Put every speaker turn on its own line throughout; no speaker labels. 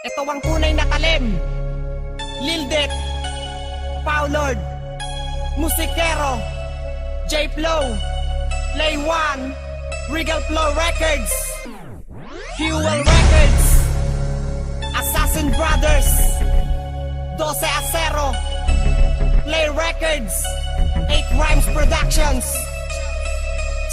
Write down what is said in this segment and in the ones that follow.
Ito ang tunay na talim. Lil Dick, Paulord, Musikero, J-Flow, Laywan, Regal Flow Records, Fuel Records, Assassin Brothers, 12 Acero, Play Records, 8 Rhymes Productions.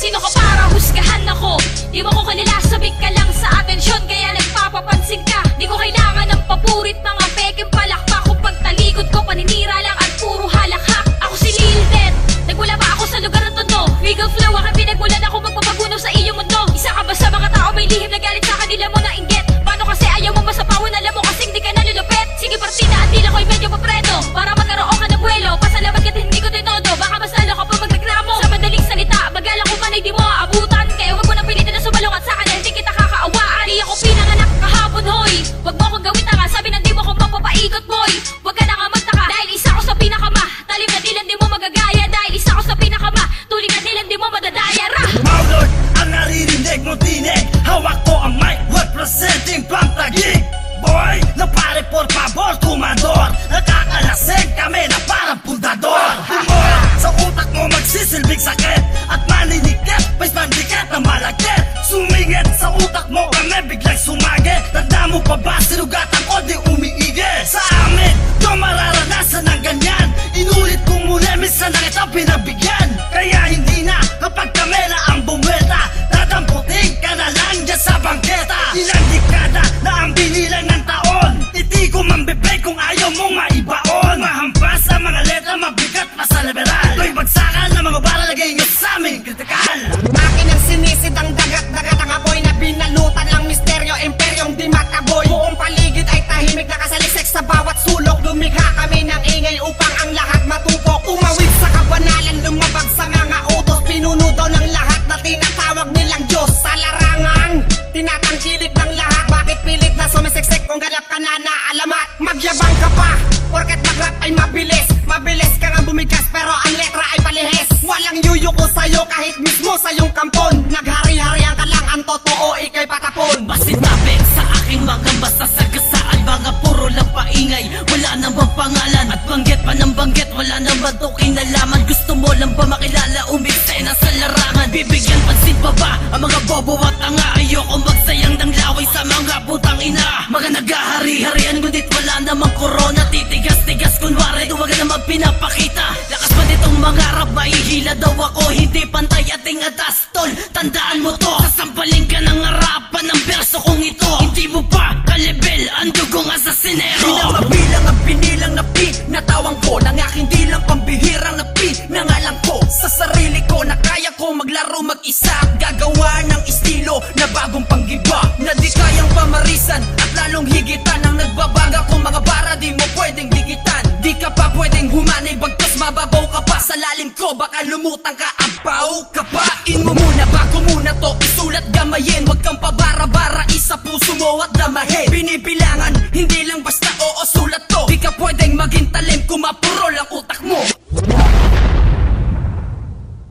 Sino ka para husgahan ako? Di mo ko kilala, sabik ka lang sa atensyon, kaya nagpapapansin ka. Di ko kailangan ng papurit, mga peking palakpak. Kung pagtalikod ko, paninira lang at puro halakhak. Ako si Lil Dick, nagmula pa ako sa lugar ng tondo. Regal Flow, aking pinagmulan ako magpapagunaw sa iyong mundo. Isa ka ba sa mga tao may lihim na galit sa kanila mo na inggit? Paano kasi ayaw mo masapawan, alam mo kasing di ka nalulupit? Sige partida, at tila ko'y medyo papreto, para magkaroon ka ng buwelo. Pasalamat ka't hindi ko tinodo, baka mas lalo ka pa magreklamo. Sa madaling salita, magalang ko man ay di mo aabutan. Kaya wag mo nang pilitin na sumalong at sa kanya hindi kita kakaawaan. Di ako pinanganak kahapon, hoy. Wag mo akong gawin tanga, sabi na di mo ko mapapaikot, boy. Wag ka na nga magtaka, dahil isa ko sa pinakama. Talim na dilan di mo magagaya, dahil isa ko sa pinakama. Tuling na dilan di mo madadaya, ra.
Paulord, ang naririnig mo tinig. Hawak ko ang mic, representing Pantagig. Boy, na pare por favor, tumador. Nakakalasing kami na parang pundador. Humor, sa utak mo magsisilbing sakit at maninikit, pa'y bandikit na malagkit. Sumingit sa utak mo kami biglang sumagit. Tanda mo pa ba sinugatan ko di umiigi? Sa amin, di mararanasan ng ganyan. Inulit kong muli, minsan na kita pinabigyan. Kaya hindi na kapag kami na ang bumwelta, dadamputin ka na lang dyan sa bangketa. Ilang dekada na ang binilang ng taon, hindi ko mambibig kung ayaw mong maibaon. Mahampas sa mga letra, mabigat pa sa liberal. Ito'y bagsakan ng mga bara, lagay nyo sa aming kritikal.
Makinang sinisid ang dagat-dagat ang apoy na binalutan ng misteryo, imperyong di mataboy. Buong paligid ay tahimik, nakasaliksik sa bawat sulok. Lumikha kami ng ingay upang ang lahat matupok. Umawid sa kabanalan, lumabag sa mga utos. Pinuno daw ng lahat na tinatawag nilang Diyos. Sa larangan, tinatangkilik ng lahat. Bakit pilit na sumisiksik kung ganap ka na alamat? Magyabang ka pa, porket mag-rap ay mabilis. Mabilis ka nga bumigas pero ang letra ay palihis. Walang yuyuko sa'yo kahit mismo sa iyong kampon. Naghari-harian ka lang, ang totoo ikay patapon.
Pasinabing sa aking mga basta sagasaan, mga puro lang paingay, wala namang pangalan. At banggit pa ng banggit, wala naman to kinalaman. Gusto mo lang ba makilala, umiksena sa larangan? Bibigyan pansin pa ba ang mga bobo at tanga? Ayoko magsayang ng laway sa mga putang ina. Mga naghahari-harian ngunit wala namang korona. Titigas-tigas kunwari, duwaga naman pinapakita. Lakas pa nitong mga rap, mahihila daw ako. Hindi pantay ating atas, tol, tandaan mo to. Sasampaling ka ng harapan ng berso kong ito. Hindi mo pa kalibel ang dugong asasinero.
Di na mabilang ang binilang na pinatawang ko ng aking dilang pambihirang na pinangalan ko. Sa sarili ko na kaya ko maglaro mag-isa, gagawa ng estilo na bagong panggiba, na di kayang pamarisan at lalong higitan. Ang nagbabaga kong mga bara di mo pwedeng dikitan. Di ka pa pwedeng humanay, bagtas mababaw ka pa sa lalim ko, baka lumutang ka, abaw ka.